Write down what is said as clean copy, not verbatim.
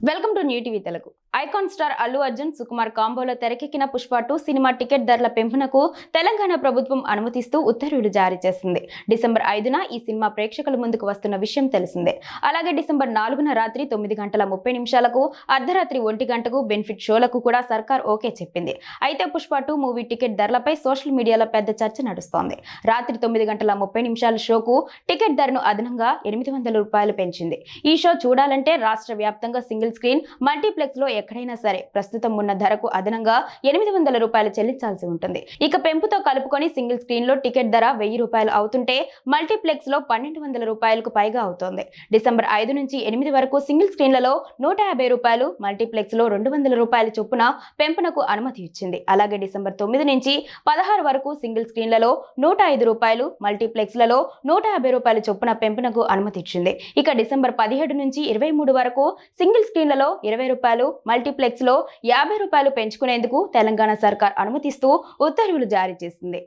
Welcome to new TV Telugu. Icon star Allu Arjun Sukumar కాంబోలో తెరకెక్కిన Pushpa 2 cinema ticket ధరల పెంపునకు తెలంగాణ ప్రభుత్వం అనుమతిస్తూ ఉత్తర్వులు జారీ చేసింది. డిసెంబర్ 5న ఈ సినిమా ప్రేక్షకుల ముందుకు వస్తున్న విషయం తెలిసిందే. అలాగే డిసెంబర్ 4న రాత్రి 9:30 అర్ధరాత్రి 1 గంటకు బెనిఫిట్ షోలకు కూడా సర్కార్ ఓకే చెప్పింది. అయితే పుష్ప 2 మూవీ టికెట్ ధరలపై సోషల్ మీడియాలో పెద్ద చర్చ నడుస్తోంది. రాత్రి 9:30 షోకు టికెట్ ధరను అదనంగా ₹800 పెంచింది. ఈ షో చూడాలంటే రాష్ట్ర వ్యాప్తంగా సింగిల్ స్క్రీన్ మల్టీప్లెక్స్ లో ఎక్కడైనా సరే ప్రస్తుతం ఉన్న ధరకు అదనంగా ₹800 చెల్లించాల్సి ఉంటుంది. ఇక పెంపుతో కలుపుకొని సింగిల్ స్క్రీన్ లో టికెట్ ధర ₹1000 అవుతుంటే మల్టీప్లెక్స్ లో ₹1200కు పైగా అవుతోంది. డిసెంబర్ 5 నుంచి 8 వరకు సింగిల్ స్క్రీన్లలో ₹150, మల్టీప్లెక్స్ లో ₹200 చొప్పున పెంపునకు అనుమతి ఇచ్చింది. అలాగే డిసెంబర్ 9 నుంచి 16 వరకు సింగిల్ స్క్రీన్లలో ₹105, మల్టీప్లెక్స్ లలో ₹150 చొప్పున పెంపునకు అనుమతి ఇచ్చింది. ఇక డిసెంబర్ 17 నుంచి 23 వరకు సింగిల్ స్క్రీన్లలో ₹20, మల్టీప్లెక్స్ లో ₹50 పెంచుకునేందుకు తెలంగాణ సర్కార్ అనుమతిస్తూ ఉత్తర్వులు జారీ చేసింది.